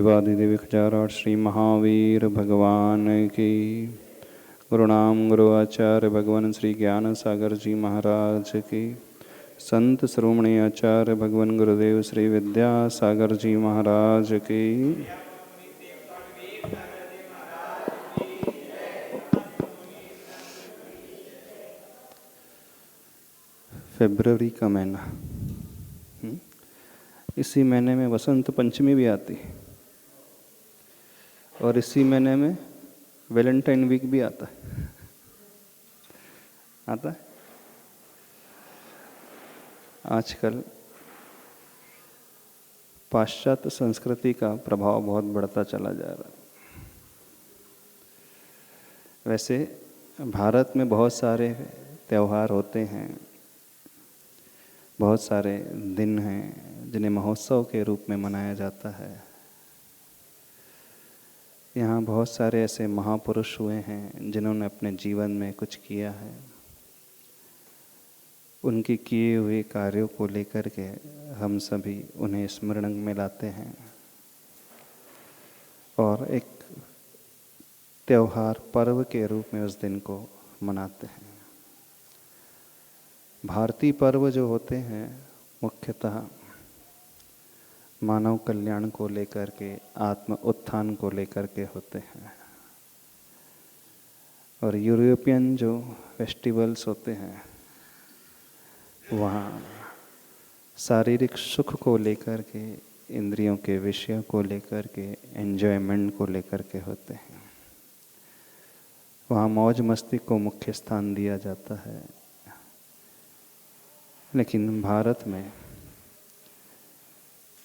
देवादिदेव 1008 श्री महावीर भगवान की। गुरुनाम गुरु आचार्य भगवान श्री ज्ञान सागर जी महाराज की। संत श्रोमणी आचार्य भगवान गुरुदेव श्री विद्यासागर जी महाराज की। फरवरी का महीना, इसी महीने में वसंत पंचमी भी आती है और इसी महीने में वैलेंटाइन वीक भी आता है। आजकल पाश्चात्य संस्कृति का प्रभाव बहुत बढ़ता चला जा रहा है। वैसे भारत में बहुत सारे त्यौहार होते हैं, बहुत सारे दिन हैं जिन्हें महोत्सव के रूप में मनाया जाता है। यहाँ बहुत सारे ऐसे महापुरुष हुए हैं जिन्होंने अपने जीवन में कुछ किया है। उनके किए हुए कार्यों को लेकर के हम सभी उन्हें स्मरण में लाते हैं और एक त्यौहार पर्व के रूप में उस दिन को मनाते हैं। भारतीय पर्व जो होते हैं मुख्यतः मानव कल्याण को लेकर के, आत्म उत्थान को लेकर के होते हैं। और यूरोपियन जो फेस्टिवल्स होते हैं वहाँ शारीरिक सुख को लेकर के, इंद्रियों के विषयों को लेकर के, एंजॉयमेंट को लेकर के होते हैं। वहाँ मौज मस्ती को मुख्य स्थान दिया जाता है। लेकिन भारत में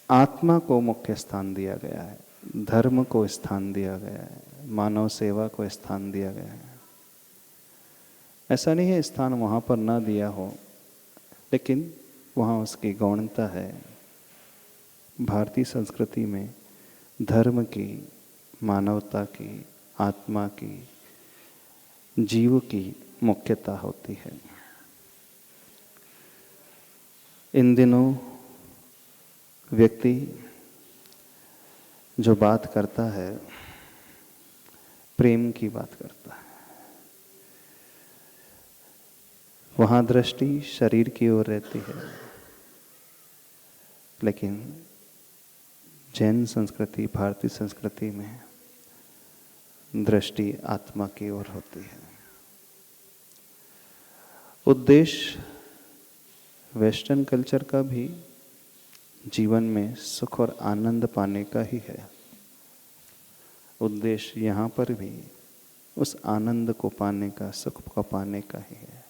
आत्मा को मुख्य स्थान दिया गया है, धर्म को स्थान दिया गया है, मानव सेवा को स्थान दिया गया है। ऐसा नहीं है स्थान वहाँ पर ना दिया हो, लेकिन वहाँ उसकी गौणता है। भारतीय संस्कृति में धर्म की, मानवता की, आत्मा की, जीव की मुख्यता होती है। इन दिनों व्यक्ति जो बात करता है प्रेम की बात करता है। वहाँ दृष्टि शरीर की ओर रहती है, लेकिन जैन संस्कृति, भारतीय संस्कृति में दृष्टि आत्मा की ओर होती है। उद्देश्य वेस्टर्न कल्चर का भी जीवन में सुख और आनंद पाने का ही है। उद्देश्य यहाँ पर भी उस आनंद को पाने का, सुख को पाने का ही है।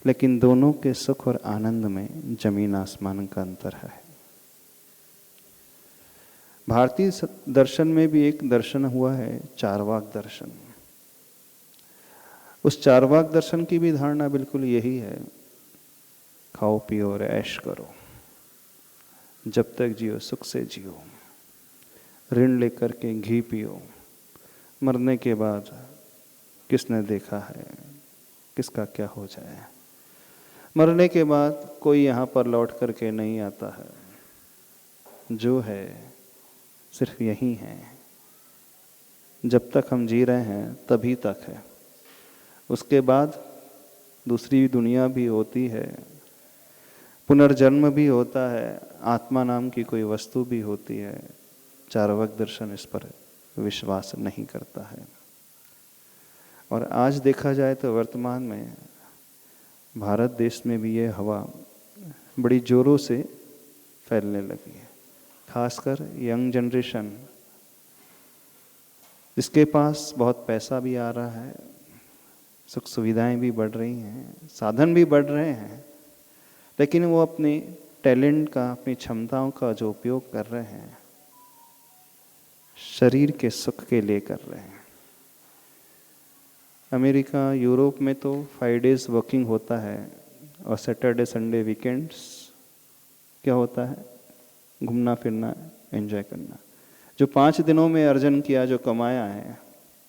लेकिन दोनों के सुख और आनंद में जमीन आसमान का अंतर है। भारतीय दर्शन में भी एक दर्शन हुआ है, चारवाक दर्शन। उस चारवाक दर्शन की भी धारणा बिल्कुल यही है, खाओ पियो और ऐश करो, जब तक जियो सुख से जियो, ऋण लेकर के घी पियो, मरने के बाद किसने देखा है किसका क्या हो जाए। मरने के बाद कोई यहाँ पर लौट करके नहीं आता है, जो है सिर्फ यही है। जब तक हम जी रहे हैं तभी तक है, उसके बाद दूसरी दुनिया भी होती है, पुनर्जन्म भी होता है, आत्मा नाम की कोई वस्तु भी होती है। चारवाक दर्शन इस पर विश्वास नहीं करता है। और आज देखा जाए तो वर्तमान में भारत देश में भी ये हवा बड़ी जोरों से फैलने लगी है। खासकर यंग जनरेशन, जिसके पास बहुत पैसा भी आ रहा है, सुख सुविधाएं भी बढ़ रही हैं, साधन भी बढ़ रहे हैं, लेकिन वो अपने टैलेंट का, अपनी क्षमताओं का जो उपयोग कर रहे हैं शरीर के सुख के लिए कर रहे हैं। अमेरिका, यूरोप में तो 5 डेज वर्किंग होता है और सैटरडे संडे वीकेंड्स क्या होता है, घूमना फिरना, एंजॉय करना। जो 5 दिनों में अर्जन किया, जो कमाया है,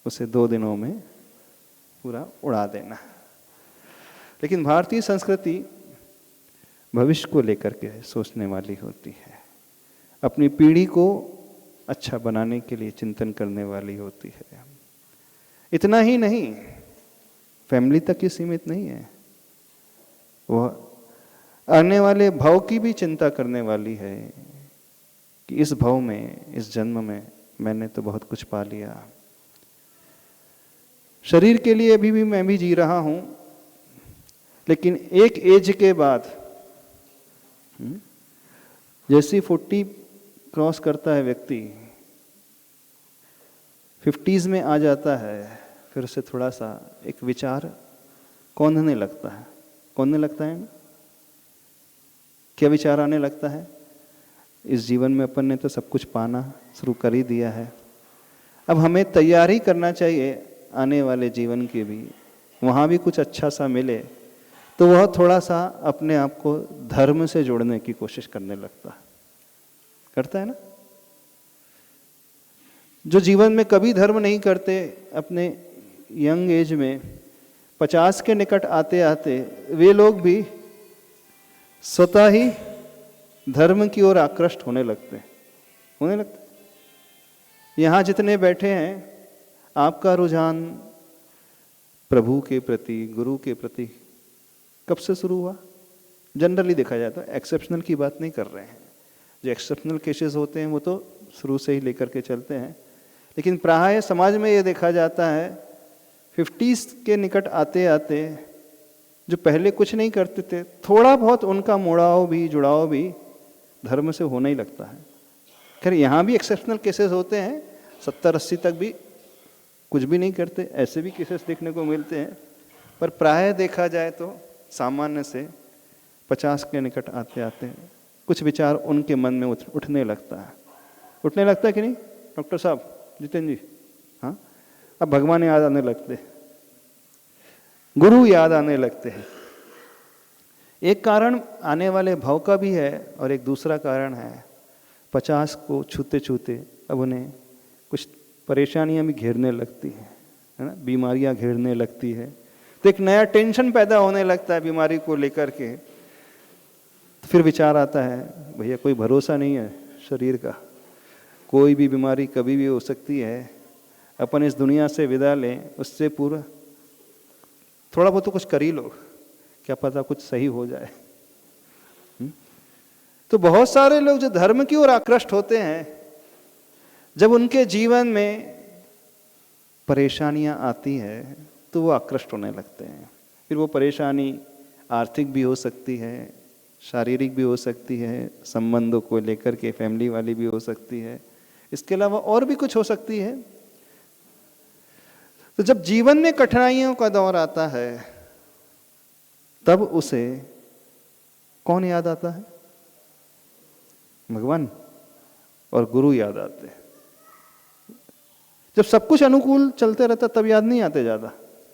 उसे 2 दिनों में पूरा उड़ा देना। लेकिन भारतीय संस्कृति भविष्य को लेकर के सोचने वाली होती है। अपनी पीढ़ी को अच्छा बनाने के लिए चिंतन करने वाली होती है। इतना ही नहीं, फैमिली तक ही सीमित नहीं है, वह आने वाले भव की भी चिंता करने वाली है कि इस भव में, इस जन्म में मैंने तो बहुत कुछ पा लिया, शरीर के लिए अभी भी मैं भी जी रहा हूं, लेकिन एक एज के बाद जैसे 40 क्रॉस करता है व्यक्ति, 50s में आ जाता है, फिर से थोड़ा सा एक विचार कौंधने लगता है। कौंधने लगता है ना? क्या विचार आने लगता है? इस जीवन में अपन ने तो सब कुछ पाना शुरू कर ही दिया है, अब हमें तैयारी करना चाहिए आने वाले जीवन की भी, वहाँ भी कुछ अच्छा सा मिले। तो वह थोड़ा सा अपने आप को धर्म से जोड़ने की कोशिश करने लगता है, करता है ना? जो जीवन में कभी धर्म नहीं करते, अपने यंग एज में 50 के निकट आते आते वे लोग भी स्वतः ही धर्म की ओर आकृष्ट होने लगते। यहाँ जितने बैठे हैं, आपका रुझान प्रभु के प्रति, गुरु के प्रति कब से शुरू हुआ? जनरली देखा जाता है, एक्सेप्शनल की बात नहीं कर रहे हैं। जो एक्सेप्शनल केसेस होते हैं वो तो शुरू से ही लेकर के चलते हैं, लेकिन प्राय समाज में ये देखा जाता है 50s के निकट आते आते जो पहले कुछ नहीं करते थे, थोड़ा बहुत उनका मोड़ाव भी, जुड़ाव भी धर्म से होने ही लगता है। खैर यहाँ भी एक्सेप्शनल केसेस होते हैं, 70-80 तक भी कुछ भी नहीं करते, ऐसे भी केसेस देखने को मिलते हैं, पर प्राय देखा जाए तो सामान्य से 50 के निकट आते आते कुछ विचार उनके मन में उठने लगता है। उठने लगता है कि नहीं डॉक्टर साहब, जितेंद्र जी? हाँ, अब भगवान याद आने लगते, गुरु याद आने लगते हैं। एक कारण आने वाले भाव का भी है और एक दूसरा कारण है 50 को छूते छूते अब उन्हें कुछ परेशानियां भी घेरने लगती हैं, है ना? बीमारियां घेरने लगती है, तो एक नया टेंशन पैदा होने लगता है बीमारी को लेकर के। तो फिर विचार आता है, भैया कोई भरोसा नहीं है शरीर का, कोई भी बीमारी कभी भी हो सकती है, अपन इस दुनिया से विदा लें उससे पूरा थोड़ा बहुत तो कुछ कर ही लो, क्या पता कुछ सही हो जाए। तो बहुत सारे लोग जो धर्म की ओर आकृष्ट होते हैं, जब उनके जीवन में परेशानियां आती है तो वो आकृष्ट होने लगते हैं। फिर वो परेशानी आर्थिक भी हो सकती है, शारीरिक भी हो सकती है, संबंधों को लेकर के फैमिली वाली भी हो सकती है, इसके अलावा और भी कुछ हो सकती है। तो जब जीवन में कठिनाइयों का दौर आता है तब उसे कौन याद आता है? भगवान और गुरु याद आते हैं। जब सब कुछ अनुकूल चलते रहता तब याद नहीं आते ज्यादा,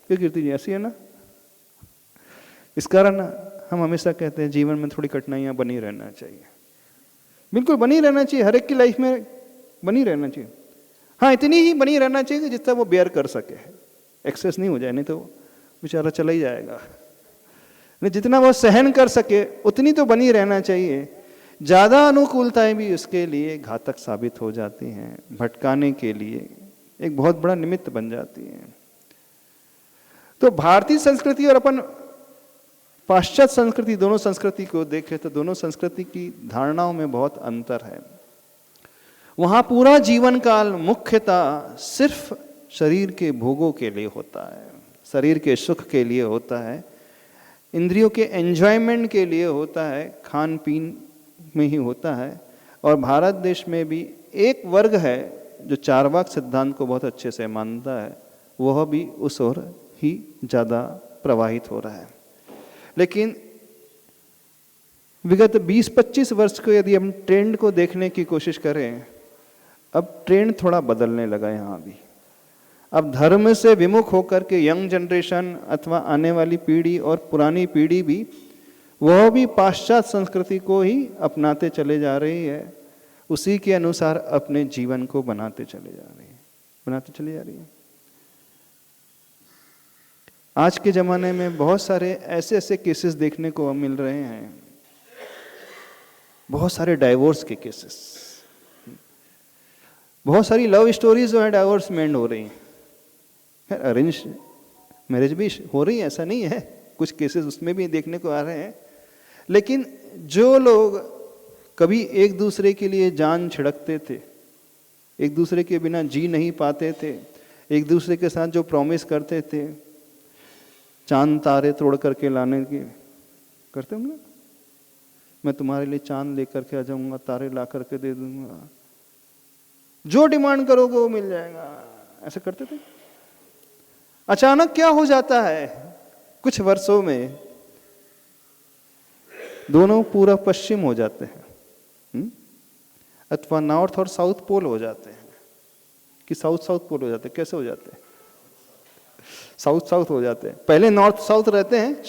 क्यों कीर्ति जी? ऐसी है ना। इस कारण हम हमेशा कहते हैं जीवन में थोड़ी कठिनाइयां बनी रहना चाहिए, बिल्कुल बनी रहना चाहिए, हर एक की लाइफ में बनी रहना चाहिए। हाँ, इतनी ही बनी रहना चाहिए कि जितना वो बेयर कर सके, एक्सेस नहीं हो जाए, नहीं तो बेचारा चला ही जाएगा। नहीं, जितना वो सहन कर सके उतनी तो बनी रहना चाहिए। ज़्यादा अनुकूलताएं भी उसके लिए घातक साबित हो जाती हैं, भटकाने के लिए एक बहुत बड़ा निमित्त बन जाती हैं। तो भारतीय संस्कृति और अपन पाश्चात्य संस्कृति, दोनों संस्कृति को देखें तो दोनों संस्कृति की धारणाओं में बहुत अंतर है। वहाँ पूरा जीवन काल मुख्यतः सिर्फ शरीर के भोगों के लिए होता है, शरीर के सुख के लिए होता है, इंद्रियों के एंजॉयमेंट के लिए होता है, खान पीन में ही होता है। और भारत देश में भी एक वर्ग है जो चारवाक सिद्धांत को बहुत अच्छे से मानता है, वह भी उस ओर ही ज़्यादा प्रवाहित हो रहा है। लेकिन विगत 20-25 वर्ष को यदि हम ट्रेंड को देखने की कोशिश करें, अब ट्रेंड थोड़ा बदलने लगा है यहाँ भी। अब धर्म से विमुख होकर के यंग जनरेशन अथवा आने वाली पीढ़ी और पुरानी पीढ़ी भी वह भी पाश्चात्य संस्कृति को ही अपनाते चले जा रही है, उसी के अनुसार अपने जीवन को बनाते चले जा रही है। आज के ज़माने में बहुत सारे ऐसे केसेस देखने को मिल रहे हैं, बहुत सारे डाइवोर्स के केसेस। बहुत सारी लव स्टोरीज जो है डाइवोर्स में एंड हो रही हैं। अरेंज मैरिज भी हो रही है, ऐसा नहीं है, कुछ केसेस उसमें भी देखने को आ रहे हैं। लेकिन जो लोग कभी एक दूसरे के लिए जान छिड़कते थे, एक दूसरे के बिना जी नहीं पाते थे, एक दूसरे के साथ जो प्रॉमिस करते थे, चांद तारे तोड़ करके लाने के करते होंगे, मैं तुम्हारे लिए चांद लेकर के आ जाऊंगा, तारे ला करके दे दूंगा, जो डिमांड करोगे वो मिल जाएगा, ऐसे करते थे। अचानक क्या हो जाता है, कुछ वर्षों में दोनों पूर्व पश्चिम हो जाते हैं, अथवा नॉर्थ और साउथ पोल हो जाते हैं। कि साउथ साउथ पोल हो जाते हैं, कैसे हो जाते हैं? साउथ साउथ हो जाते हैं। पहले नॉर्थ साउथ रहते हैं,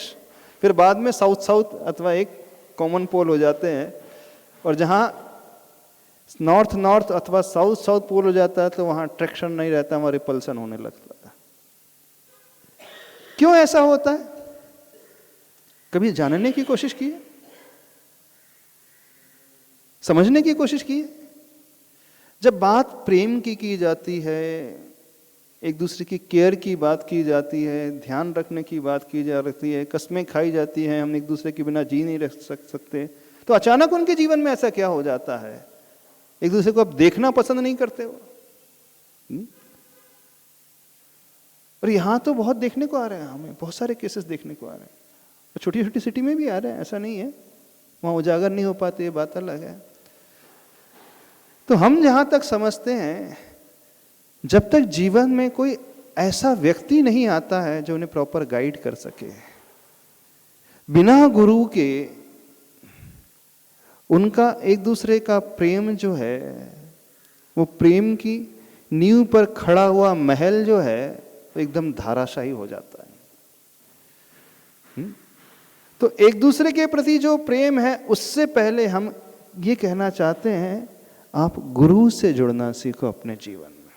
फिर बाद में साउथ साउथ अथवा एक कॉमन पोल हो जाते हैं। और जहाँ नॉर्थ नॉर्थ अथवा साउथ साउथ पोल हो जाता है तो वहाँ अट्रैक्शन नहीं रहता, हमारे रिपल्सन होने लगता है। क्यों ऐसा होता है? कभी जानने की कोशिश की है? समझने की कोशिश की है? जब बात प्रेम की जाती है, एक दूसरे की केयर की बात की जाती है, ध्यान रखने की बात की जाती है, कस्में खाई जाती हैं, हम एक दूसरे के बिना जी नहीं रह सकते, तो अचानक उनके जीवन में ऐसा क्या हो जाता है? एक दूसरे को अब देखना पसंद नहीं करते हो। और यहां तो बहुत देखने को आ रहे हैं, हमें बहुत सारे केसेस देखने को आ रहे हैं। छोटी छोटी सिटी में भी आ रहे हैं, ऐसा नहीं है, वहां उजागर नहीं हो पाते, ये बात अलग है। तो हम जहां तक समझते हैं, जब तक जीवन में कोई ऐसा व्यक्ति नहीं आता है जो उन्हें प्रॉपर गाइड कर सके, बिना गुरु के उनका एक दूसरे का प्रेम जो है, वो प्रेम की नींव पर खड़ा हुआ महल जो है वो एकदम धाराशाही हो जाता है। तो एक दूसरे के प्रति जो प्रेम है, उससे पहले हम ये कहना चाहते हैं, आप गुरु से जुड़ना सीखो अपने जीवन में,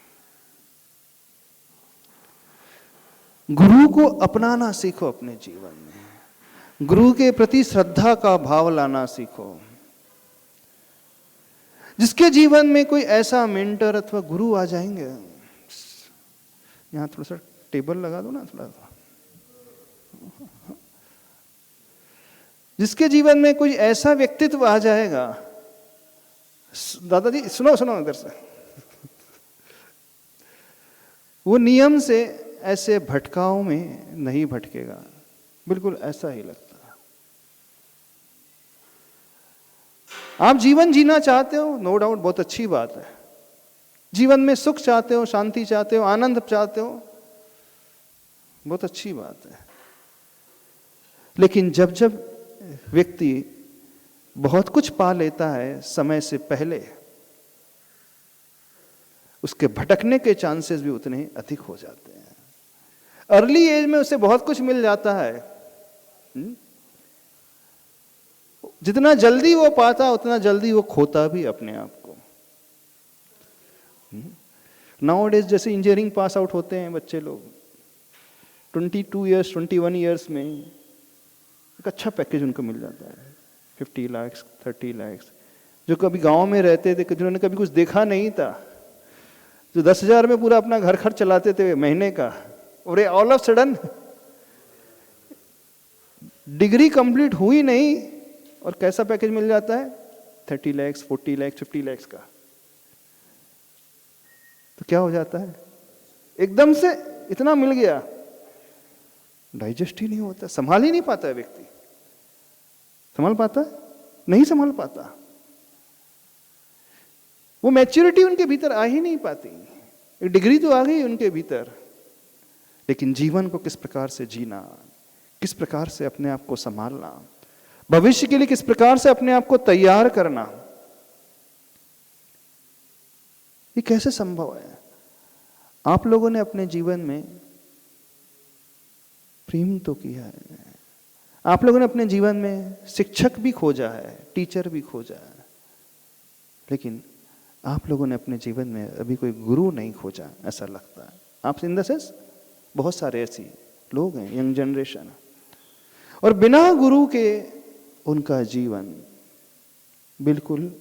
गुरु को अपनाना सीखो अपने जीवन में, गुरु के प्रति श्रद्धा का भाव लाना सीखो। जिसके जीवन में कोई ऐसा मेंटर अथवा गुरु आ जाएंगे, यहां थोड़ा सा टेबल लगा दो ना, थोड़ा सा, जिसके जीवन में कोई ऐसा व्यक्तित्व आ जाएगा, दादाजी सुनो सुनो इधर से, वो नियम से ऐसे भटकाव में नहीं भटकेगा, बिल्कुल ऐसा ही लगता है। आप जीवन जीना चाहते हो, नो डाउट, बहुत अच्छी बात है। जीवन में सुख चाहते हो, शांति चाहते हो, आनंद चाहते हो, बहुत अच्छी बात है। लेकिन जब जब व्यक्ति बहुत कुछ पा लेता है समय से पहले, उसके भटकने के चांसेस भी उतने ही अधिक हो जाते हैं। अर्ली एज में उसे बहुत कुछ मिल जाता है, जितना जल्दी वो पाता उतना जल्दी वो खोता भी अपने आप को। नाउ डेज जैसे इंजीनियरिंग पास आउट होते हैं बच्चे लोग, 22 ईयर्स 21 ईयर्स में एक अच्छा पैकेज उनको मिल जाता है, 50 लाख 30 लाख। जो कभी गांव में रहते थे, जिन्होंने कभी कुछ देखा नहीं था, जो 10,000 में पूरा अपना घर खर्च चलाते थे महीने का, और all of sudden degree complete हुई नहीं और कैसा पैकेज मिल जाता है, 30 लाख 40 लाख 50 लाख का। तो क्या हो जाता है, एकदम से इतना मिल गया, डाइजेस्ट ही नहीं होता, संभाल ही नहीं पाता है व्यक्ति। संभाल पाता है? नहीं संभाल पाता। वो मैच्योरिटी उनके भीतर आ ही नहीं पाती। एक डिग्री तो आ गई उनके भीतर, लेकिन जीवन को किस प्रकार से जीना, किस प्रकार से अपने आप को संभालना, भविष्य के लिए किस प्रकार से अपने आप को तैयार करना, ये कैसे संभव है? आप लोगों ने अपने जीवन में प्रेम तो किया है, आप लोगों ने अपने जीवन में शिक्षक भी खोजा है, टीचर भी खोजा है, लेकिन आप लोगों ने अपने जीवन में अभी कोई गुरु नहीं खोजा, ऐसा लगता है। आप इन द सेंस बहुत सारे ऐसे लोग हैं, यंग जनरेशन, और बिना गुरु के उनका जीवन बिल्कुल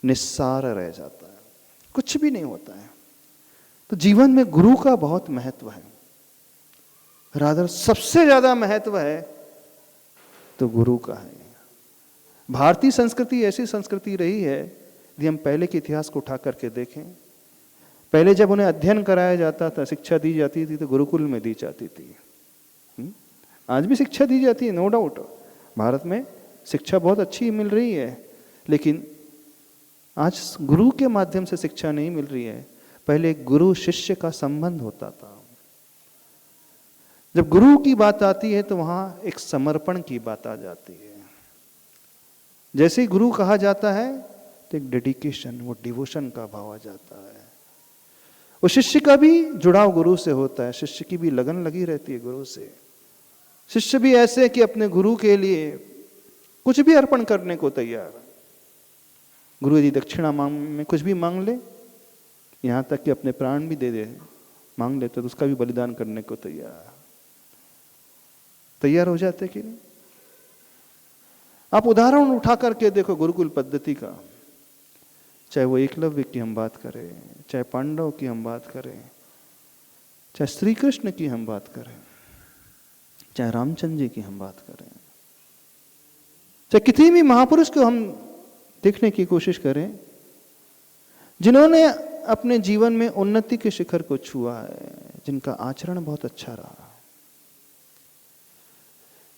निस्सार रह जाता है। कुछ भी नहीं होता है। तो जीवन में गुरु का बहुत महत्व है, रादर सबसे ज्यादा महत्व है तो गुरु का है। भारतीय संस्कृति ऐसी संस्कृति रही है, यदि हम पहले के इतिहास को उठा करके देखें, पहले जब उन्हें अध्ययन कराया जाता था, शिक्षा दी जाती थी, तो गुरुकुल में दी जाती थी। आज भी शिक्षा दी जाती है, नो डाउट, भारत में शिक्षा बहुत अच्छी मिल रही है, लेकिन आज गुरु के माध्यम से शिक्षा नहीं मिल रही है। पहले गुरु शिष्य का संबंध होता था। जब गुरु की बात आती है तो वहां एक समर्पण की बात आ जाती है। जैसे ही गुरु कहा जाता है तो एक डेडिकेशन, वो डिवोशन का भाव आ जाता है। वो शिष्य का भी जुड़ाव गुरु से होता है, शिष्य की भी लगन लगी रहती है गुरु से। शिष्य भी ऐसे कि अपने गुरु के लिए कुछ भी अर्पण करने को तैयार। गुरु यदि दक्षिणा में कुछ भी मांग ले, यहां तक कि अपने प्राण भी दे दे, मांग ले, तो उसका भी बलिदान करने को तैयार हो जाते कि नहीं। आप उदाहरण उठा करके देखो गुरुकुल पद्धति का, चाहे वो एकलव्य की हम बात करें, चाहे पांडव की हम बात करें, चाहे श्री कृष्ण की हम बात करें, चाहे रामचंद्र जी की हम बात करें, चाहे किसी भी महापुरुष को हम देखने की कोशिश करें, जिन्होंने अपने जीवन में उन्नति के शिखर को छुआ है, जिनका आचरण बहुत अच्छा रहा,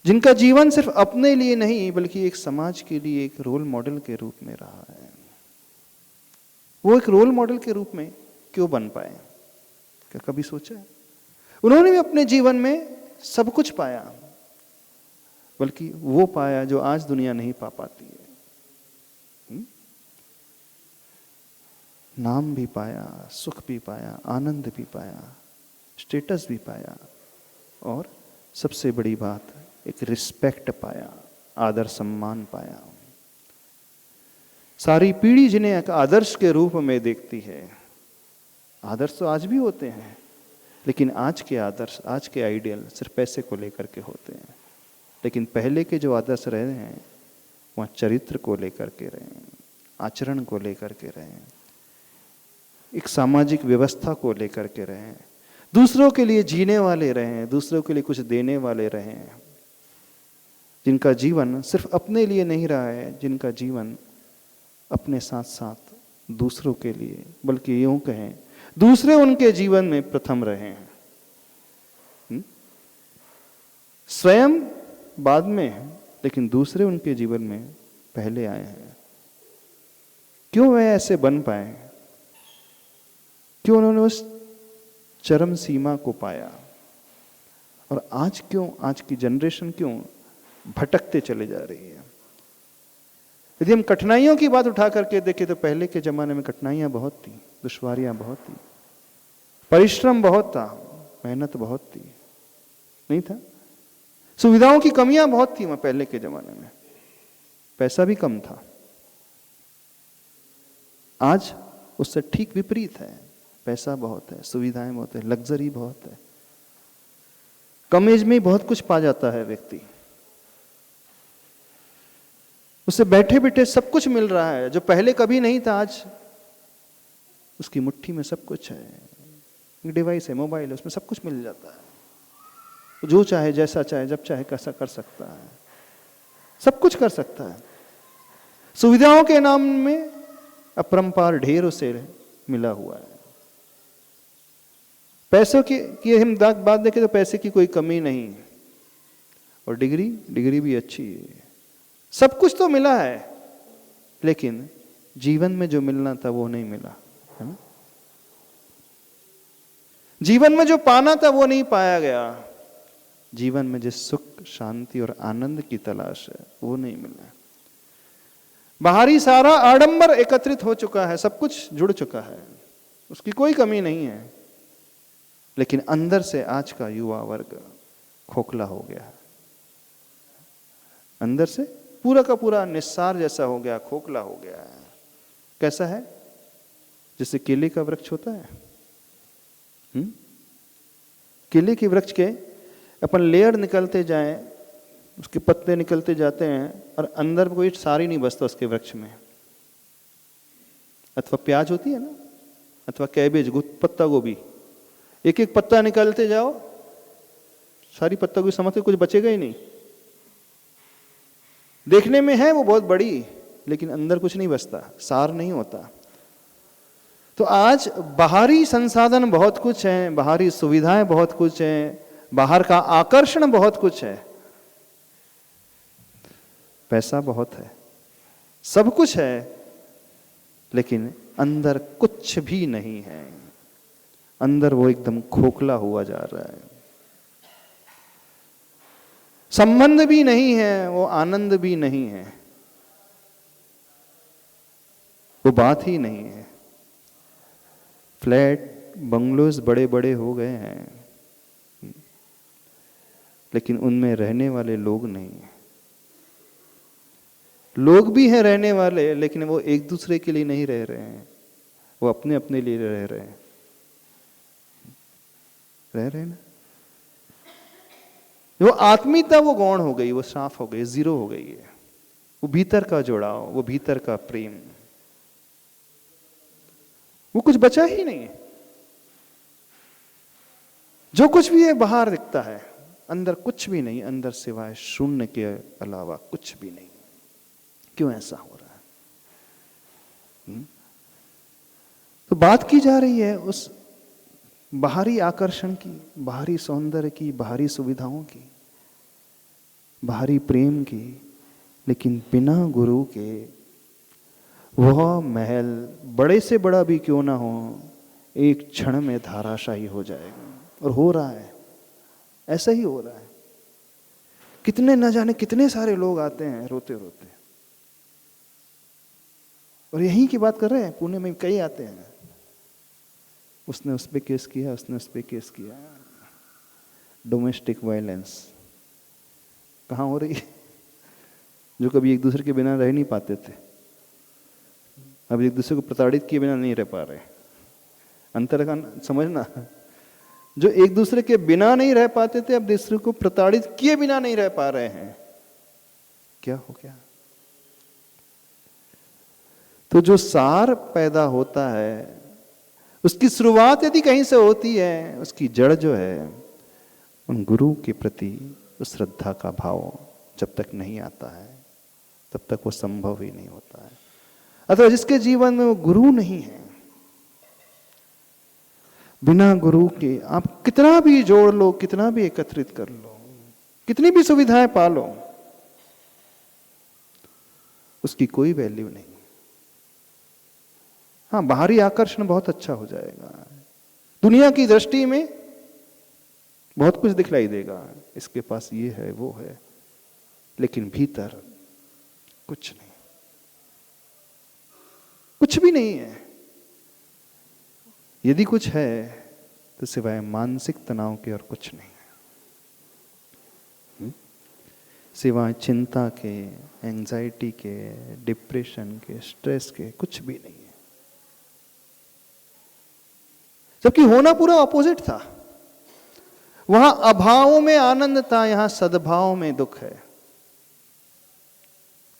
जिनका जीवन सिर्फ अपने लिए नहीं बल्कि एक समाज के लिए एक रोल मॉडल के रूप में रहा है, वो एक रोल मॉडल के रूप में क्यों बन पाए? क्या कभी सोचा है? उन्होंने भी अपने जीवन में सब कुछ पाया, बल्कि वो पाया जो आज दुनिया नहीं पा पाती है। नाम भी पाया, सुख भी पाया, आनंद भी पाया, स्टेटस भी पाया, और सबसे बड़ी बात एक रिस्पेक्ट पाया, आदर सम्मान पाया। सारी पीढ़ी जिन्हें एक आदर्श के रूप में देखती है, आदर्श तो आज भी होते हैं, लेकिन आज के आदर्श, आज के आइडियल सिर्फ पैसे को लेकर के होते हैं, लेकिन पहले के जो आदर्श रहे हैं वह चरित्र को लेकर के रहे हैं, आचरण को लेकर के रहे हैं, एक सामाजिक व्यवस्था को लेकर के रहे हैं, दूसरों के लिए जीने वाले रहे हैं, दूसरों के लिए कुछ देने वाले रहे हैं, जिनका जीवन सिर्फ अपने लिए नहीं रहा है, जिनका जीवन अपने साथ साथ दूसरों के लिए, बल्कि यूं कहें दूसरे उनके जीवन में प्रथम रहे हैं। स्वयं बाद में है, लेकिन दूसरे उनके जीवन में पहले आए हैं। क्यों वे ऐसे बन पाए? क्यों उन्होंने उस चरम सीमा को पाया? और आज क्यों, आज की जनरेशन क्यों भटकते चले जा रही है? यदि हम कठिनाइयों की बात उठा करके देखें तो पहले के जमाने में कठिनाइयां बहुत थी, दुश्वारियां बहुत थी, परिश्रम बहुत था, मेहनत बहुत थी, नहीं था? सुविधाओं की कमियां बहुत थी वहां पहले के जमाने में, पैसा भी कम था। आज उससे ठीक विपरीत है, पैसा बहुत है, सुविधाएं बहुत है, लग्जरी बहुत है, कम एज में बहुत कुछ पा जाता है व्यक्ति, उससे बैठे बैठे सब कुछ मिल रहा है जो पहले कभी नहीं था। आज उसकी मुट्ठी में सब कुछ है, डिवाइस है, मोबाइल है, उसमें सब कुछ मिल जाता है, जो चाहे, जैसा चाहे, जब चाहे कैसा कर सकता है, सब कुछ कर सकता है। सुविधाओं के नाम में अपरंपार ढेर उसे मिला हुआ है। पैसों की हम बात देखें तो पैसे की कोई कमी नहीं, और डिग्री भी अच्छी है, सब कुछ तो मिला है, लेकिन जीवन में जो मिलना था वो नहीं मिला, है ना? जीवन में जो पाना था वो नहीं पाया गया, जीवन में जिस सुख, शांति और आनंद की तलाश है वो नहीं मिला। बाहरी सारा आडंबर एकत्रित हो चुका है, सब कुछ जुड़ चुका है, उसकी कोई कमी नहीं है, लेकिन अंदर से आज का युवा वर्ग खोखला हो गया है, अंदर से पूरा का पूरा निस्सार जैसा हो गया, खोखला हो गया है। कैसा है? जैसे केले का वृक्ष होता है, केले के वृक्ष के अपन लेयर निकलते जाएं, उसके पत्ते निकलते जाते हैं, और अंदर कोई सार ही नहीं बचता उसके वृक्ष में। अथवा प्याज होती है ना, अथवा कैबेज, पत्ता गोभी, एक एक पत्ता निकालते जाओ, सारी पत्ता गोभी समझ के कुछ बचेगा ही नहीं। देखने में है वो बहुत बड़ी, लेकिन अंदर कुछ नहीं बचता, सार नहीं होता। तो आज बाहरी संसाधन बहुत कुछ हैं, बाहरी सुविधाएं बहुत कुछ हैं, बाहर का आकर्षण बहुत कुछ है, पैसा बहुत है, सब कुछ है, लेकिन अंदर कुछ भी नहीं है। अंदर वो एकदम खोखला हुआ जा रहा है। संबंध भी नहीं है, वो आनंद भी नहीं है, वो बात ही नहीं है। फ्लैट बंगलोज बड़े बड़े हो गए हैं, लेकिन उनमें रहने वाले लोग नहीं हैं। लोग भी हैं रहने वाले, लेकिन वो एक दूसरे के लिए नहीं रह रहे हैं, वो अपने अपने लिए रह रहे हैं। रह रहे हैं ना। वो आत्मीयता वो गौण हो गई, वो साफ हो गई, जीरो हो गई है। वो भीतर का जुड़ाव, वो भीतर का प्रेम, वो कुछ बचा ही नहीं है। जो कुछ भी है बाहर दिखता है, अंदर कुछ भी नहीं, अंदर सिवाय शून्य के अलावा कुछ भी नहीं। क्यों ऐसा हो रहा है? तो बात की जा रही है उस बाहरी आकर्षण की, बाहरी सौंदर्य की, बाहरी सुविधाओं की, बाहरी प्रेम की, लेकिन बिना गुरु के वह महल बड़े से बड़ा भी क्यों ना हो, एक क्षण में धाराशायी हो जाएगा। और हो रहा है, ऐसा ही हो रहा है। कितने न जाने कितने सारे लोग आते हैं रोते रोते, और यहीं की बात कर रहे हैं, पुणे में कई आते हैं, उसने उस पे केस किया, उसने उस पे केस किया। डोमेस्टिक वायलेंस कहाँ हो रही है? जो कभी एक दूसरे के बिना रह नहीं पाते थे, अब एक दूसरे को प्रताड़ित किए बिना नहीं रह पा रहे। अंतर का समझना, जो एक दूसरे के बिना नहीं रह पाते थे, अब दूसरे को प्रताड़ित किए बिना नहीं रह पा रहे हैं। क्या हो गया? तो जो सार पैदा होता है, उसकी शुरुआत यदि कहीं से होती है, उसकी जड़ जो है उन गुरु के प्रति उस श्रद्धा का भाव जब तक नहीं आता है, तब तक वो संभव ही नहीं होता है। अथवा जिसके जीवन में वो गुरु नहीं है, बिना गुरु के आप कितना भी जोड़ लो, कितना भी एकत्रित कर लो, कितनी भी सुविधाएं पा लो, उसकी कोई वैल्यू नहीं। हाँ, बाहरी आकर्षण बहुत अच्छा हो जाएगा, दुनिया की दृष्टि में बहुत कुछ दिखलाई देगा, इसके पास ये है वो है, लेकिन भीतर कुछ नहीं, कुछ भी नहीं है। यदि कुछ है तो सिवाय मानसिक तनाव के और कुछ नहीं है। सिवाय चिंता के, एंजाइटी के, डिप्रेशन के, स्ट्रेस के कुछ भी नहीं है। जबकि होना पूरा ऑपोजिट था। वहां अभाव में आनंद था, यहां सद्भाव में दुख है।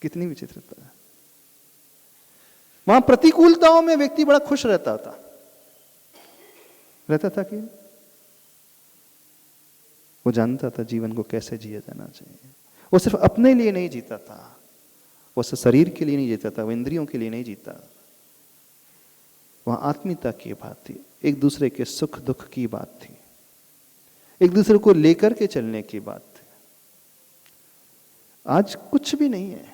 कितनी विचित्रता है। वहां प्रतिकूलताओं में व्यक्ति बड़ा खुश रहता था कि वो जानता था जीवन को कैसे जिया जाना चाहिए। वो सिर्फ अपने लिए नहीं जीता था, वो सिर्फ शरीर के लिए नहीं जीता था, वो इंद्रियों के लिए नहीं जीता। वहां आत्मीयता की बात थी, एक दूसरे के सुख दुख की बात थी, एक दूसरे को लेकर के चलने की बात थी। आज कुछ भी नहीं है।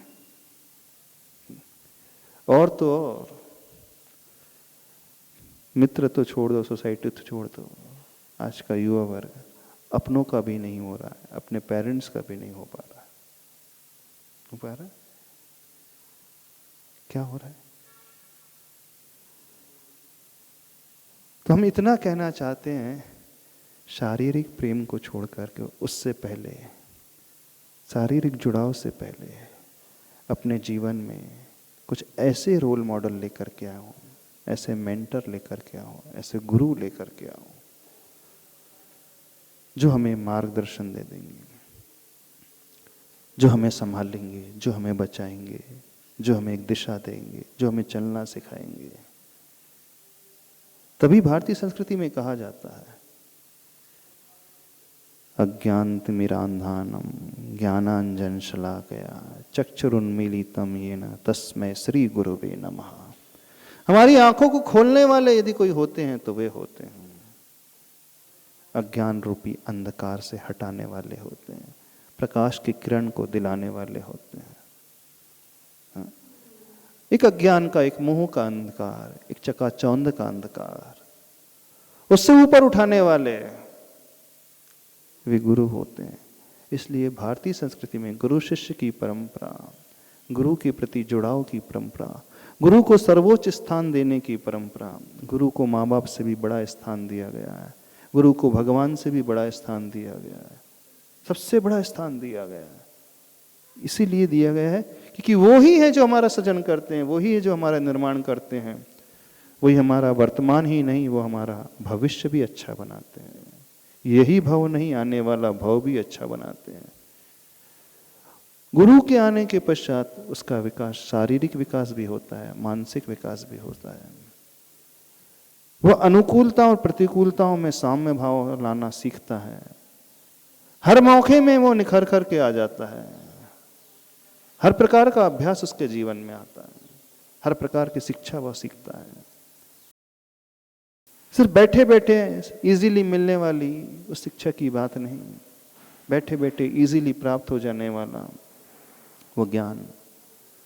और तो और मित्र तो छोड़ दो, सोसाइटी तो छोड़ दो, आज का युवा वर्ग अपनों का भी नहीं हो रहा है, अपने पेरेंट्स का भी नहीं हो पा रहा है। हो पा रहा है? क्या हो रहा है? तो हम इतना कहना चाहते हैं, शारीरिक प्रेम को छोड़ करके उससे पहले, शारीरिक जुड़ाव से पहले अपने जीवन में कुछ ऐसे रोल मॉडल लेकर के आओ, ऐसे मेंटर लेकर के आओ, ऐसे गुरु लेकर के आओ जो हमें मार्गदर्शन दे देंगे, जो हमें संभालेंगे, जो हमें बचाएंगे, जो हमें एक दिशा देंगे, जो हमें चलना सिखाएंगे। तभी भारतीय संस्कृति में कहा जाता है अज्ञानतिमिरान्धानम ज्ञानांजन शलाकया चक्षुरुन्मीलितम येन तस्मै श्री गुरुवे नमः। हमारी आंखों को खोलने वाले यदि कोई होते हैं तो वे होते हैं, अज्ञान रूपी अंधकार से हटाने वाले होते हैं, प्रकाश की किरण को दिलाने वाले होते हैं। एक अज्ञान का, एक मोह का अंधकार, एक चकाचौंध का अंधकार, उससे ऊपर उठाने वाले वे गुरु होते हैं। इसलिए भारतीय संस्कृति में गुरु शिष्य की परंपरा, गुरु के प्रति जुड़ाव की परंपरा, गुरु को सर्वोच्च स्थान देने की परंपरा, गुरु को माँ बाप से भी बड़ा स्थान दिया गया है, गुरु को भगवान से भी बड़ा स्थान दिया गया है, सबसे बड़ा स्थान दिया गया है। इसीलिए दिया गया है क्योंकि वो ही है जो हमारा सृजन करते हैं, वो ही है जो हमारा निर्माण करते हैं, वही हमारा वर्तमान ही नहीं, वो हमारा भविष्य भी अच्छा बनाते हैं। यही भव नहीं, आने वाला भव भी अच्छा बनाते हैं। गुरु के आने के पश्चात उसका विकास, शारीरिक विकास भी होता है, मानसिक विकास भी होता है। वह अनुकूलता और प्रतिकूलताओं में साम्य भाव लाना सीखता है। हर मौके में वो निखर कर के आ जाता है। हर प्रकार का अभ्यास उसके जीवन में आता है, हर प्रकार की शिक्षा वह सीखता है। सिर्फ बैठे बैठे इजीली मिलने वाली उस शिक्षा की बात नहीं, बैठे बैठे इजीली प्राप्त हो जाने वाला वो ज्ञान,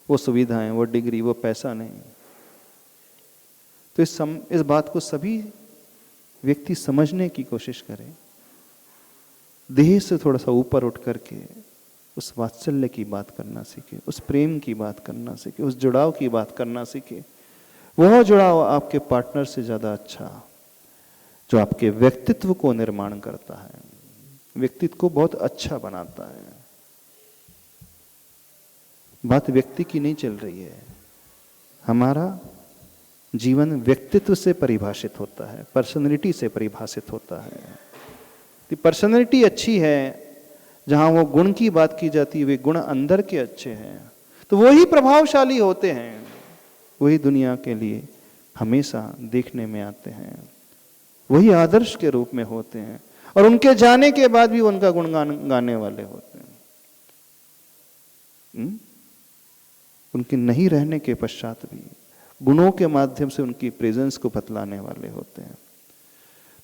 वो सुविधाएं, वो डिग्री, वो पैसा नहीं। तो इस बात को सभी व्यक्ति समझने की कोशिश करें, देह से थोड़ा सा ऊपर उठ करके उस वात्सल्य की बात करना सीखे, उस प्रेम की बात करना सीखे, उस जुड़ाव की बात करना सीखे। वह जुड़ाव आपके पार्टनर से ज्यादा अच्छा, जो आपके व्यक्तित्व को निर्माण करता है, व्यक्तित्व को बहुत अच्छा बनाता है। बात व्यक्ति की नहीं चल रही है, हमारा जीवन व्यक्तित्व से परिभाषित होता है, पर्सनैलिटी से परिभाषित होता है। पर्सनैलिटी अच्छी है, जहां वो गुण की बात की जाती है, वे गुण अंदर के अच्छे हैं, तो वही प्रभावशाली होते हैं, वही दुनिया के लिए हमेशा देखने में आते हैं, वही आदर्श के रूप में होते हैं, और उनके जाने के बाद भी उनका गुणगान गाने वाले होते हैं। उनके नहीं रहने के पश्चात भी गुणों के माध्यम से उनकी प्रेजेंस को बतलाने वाले होते हैं।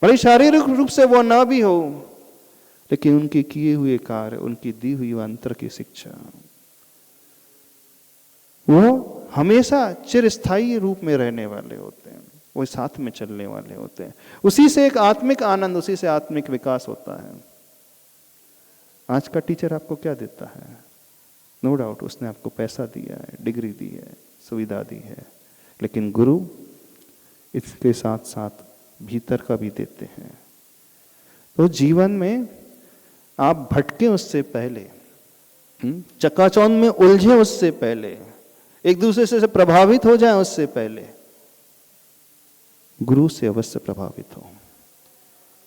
भले शारीरिक रूप से वो ना भी हो, लेकिन उनके किए हुए कार्य, उनकी दी हुई अंतर की शिक्षा, वो हमेशा चिरस्थायी रूप में रहने वाले होते हैं, वो साथ में चलने वाले होते हैं। उसी से एक आत्मिक आनंद, उसी से आत्मिक विकास होता है। आज का टीचर आपको क्या देता है? नो डाउट उसने आपको पैसा दिया है, डिग्री दी है, सुविधा दी है, लेकिन गुरु इसके साथ साथ भीतर का भी देते हैं। तो जीवन में आप भटके उससे पहले, चकाचौंध में उलझे उससे पहले, एक दूसरे से प्रभावित हो जाए उससे पहले, गुरु से अवश्य प्रभावित हो।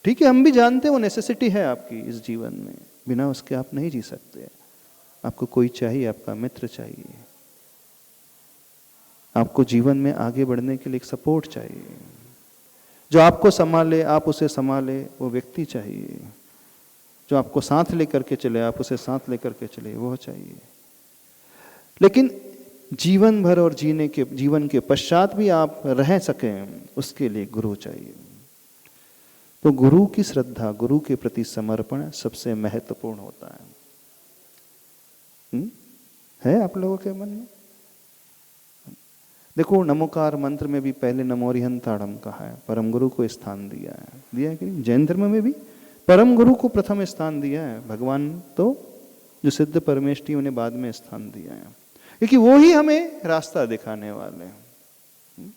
ठीक है, हम भी जानते हैं वो नेसेसिटी है आपकी इस जीवन में, बिना उसके आप नहीं जी सकते। आपको कोई चाहिए, आपका मित्र चाहिए, आपको जीवन में आगे बढ़ने के लिए एक सपोर्ट चाहिए, जो आपको संभाले, आप उसे संभाले, वो व्यक्ति चाहिए, जो आपको साथ लेकर के चले, आप उसे साथ लेकर के चले, वो चाहिए। लेकिन जीवन भर और जीवन के पश्चात भी आप रह सकें, उसके लिए गुरु चाहिए। तो गुरु की श्रद्धा, गुरु के प्रति समर्पण सबसे महत्वपूर्ण होता है आप लोगों के मन में? देखो, नमोकार मंत्र में भी पहले नमोरिहंताड़म कहा है, परम गुरु को स्थान दिया है कि नहीं? जैन धर्म में भी परम गुरु को प्रथम स्थान दिया है, भगवान तो जो सिद्ध परमेष्ठी उन्हें बाद में स्थान दिया है, क्योंकि वो ही हमें रास्ता दिखाने वाले हैं।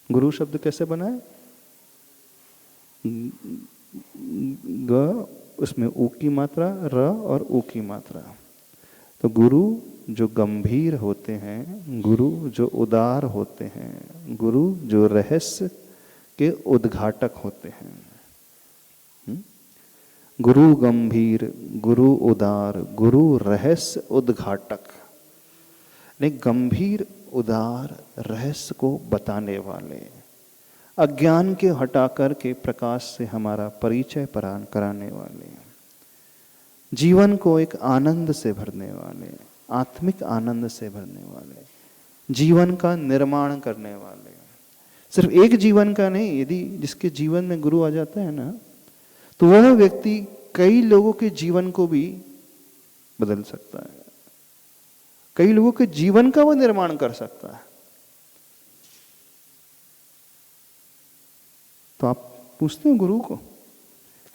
गुरु शब्द कैसे बना है? ग, उसमें ऊ की मात्रा, र और ऊ की मात्रा। तो गुरु जो गंभीर होते हैं, गुरु जो उदार होते हैं, गुरु जो रहस्य के उद्घाटक होते हैं। गुरु गंभीर, गुरु उदार, गुरु रहस्य उद्घाटक। ने गंभीर, उदार रहस्य को बताने वाले, अज्ञान के हटा करके प्रकाश से हमारा परिचय कराने वाले, जीवन को एक आनंद से भरने वाले, आत्मिक आनंद से भरने वाले, जीवन का निर्माण करने वाले। सिर्फ एक जीवन का नहीं, यदि जिसके जीवन में गुरु आ जाता है ना, तो वह व्यक्ति कई लोगों के जीवन को भी बदल सकता है, कई लोगों के जीवन का वह निर्माण कर सकता है। तो आप पूछते हैं गुरु को,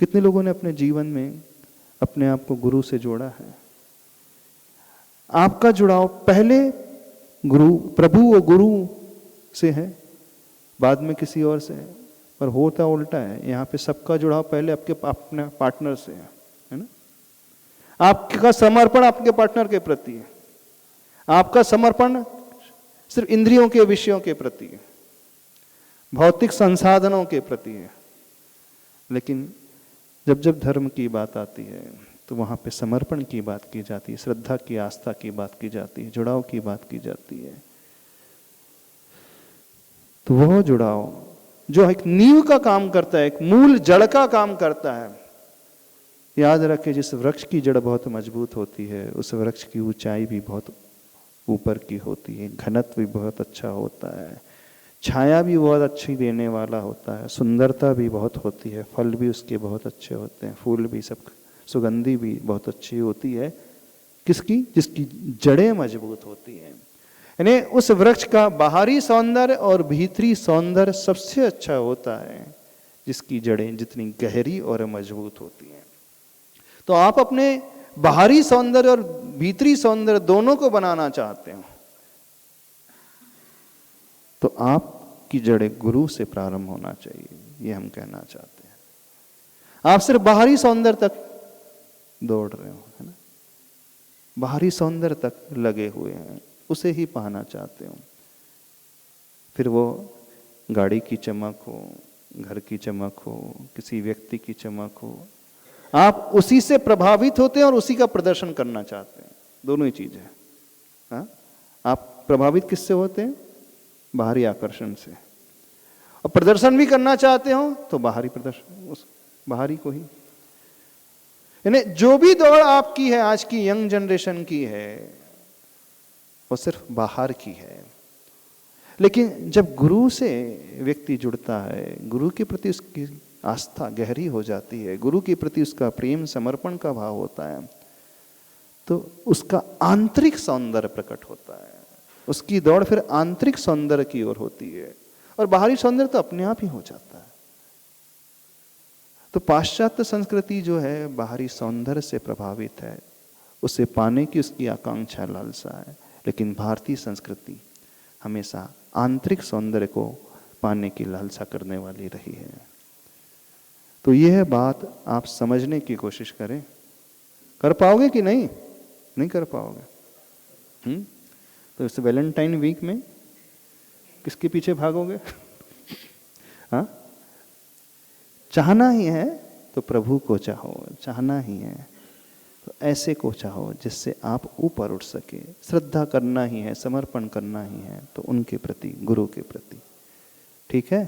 कितने लोगों ने अपने जीवन में अपने आप को गुरु से जोड़ा है? आपका जुड़ाव पहले गुरु, प्रभु और गुरु से है, बाद में किसी और से है, पर होता उल्टा है। यहाँ पे सबका जुड़ाव पहले आपके अपने पार्टनर से है ना? आपका समर्पण आपके पार्टनर के प्रति है, आपका समर्पण सिर्फ इंद्रियों के विषयों के प्रति है, भौतिक संसाधनों के प्रति है। लेकिन जब जब धर्म की बात आती है तो वहाँ पे समर्पण की बात की जाती है, श्रद्धा की, आस्था की बात की जाती है, जुड़ाव की बात की जाती है। तो वह जुड़ाव जो एक नींव का काम करता है, एक मूल जड़ का काम करता है। याद रखें, जिस वृक्ष की जड़ बहुत मजबूत होती है, उस वृक्ष की ऊंचाई भी बहुत ऊपर की होती है, घनत्व भी बहुत अच्छा होता है, छाया भी बहुत अच्छी देने वाला होता है, सुंदरता भी बहुत होती है, फल भी उसके बहुत अच्छे होते हैं, फूल भी, सब सुगंधी भी बहुत अच्छी होती है। किसकी? जिसकी जड़ें मजबूत होती हैं। यानी उस वृक्ष का बाहरी सौंदर्य और भीतरी सौंदर्य सबसे अच्छा होता है जिसकी जड़ें जितनी गहरी और मजबूत होती हैं। तो आप अपने बाहरी सौंदर्य और भीतरी सौंदर्य दोनों को बनाना चाहते हो, तो आपकी जड़ें गुरु से प्रारंभ होना चाहिए, ये हम कहना चाहते हैं। आप सिर्फ बाहरी सौंदर्य तक दौड़ रहे हो, है ना, बाहरी सौंदर्य तक लगे हुए हैं, उसे ही पाना चाहते हो। फिर वो गाड़ी की चमक हो, घर की चमक हो, किसी व्यक्ति की चमक हो, आप उसी से प्रभावित होते हैं और उसी का प्रदर्शन करना चाहते हैं। दोनों ही चीज है। हाँ? आप प्रभावित किससे होते हैं? बाहरी आकर्षण से। और प्रदर्शन भी करना चाहते हो तो बाहरी प्रदर्शन, उस बाहरी को ही। यानी जो भी दौड़ आपकी है, आज की यंग जनरेशन की है, वो सिर्फ बाहर की है। लेकिन जब गुरु से व्यक्ति जुड़ता है, गुरु के प्रति उसकी आस्था गहरी हो जाती है, गुरु के प्रति उसका प्रेम समर्पण का भाव होता है, तो उसका आंतरिक सौंदर्य प्रकट होता है। उसकी दौड़ फिर आंतरिक सौंदर्य की ओर होती है, और बाहरी सौंदर्य तो अपने आप ही हो जाता है। तो पाश्चात्य संस्कृति जो है बाहरी सौंदर्य से प्रभावित है, उसे पाने की उसकी आकांक्षा, लालसा है। लेकिन भारतीय संस्कृति हमेशा आंतरिक सौंदर्य को पाने की लालसा करने वाली रही है। तो यह बात आप समझने की कोशिश करें। कर पाओगे कि नहीं? नहीं कर पाओगे। तो इस वैलेंटाइन वीक में किसके पीछे भागोगे? हाँ, चाहना ही है तो प्रभु को चाहो, चाहना ही है तो ऐसे को चाहो जिससे आप ऊपर उठ सके। श्रद्धा करना ही है, समर्पण करना ही है तो उनके प्रति, गुरु के प्रति। ठीक है?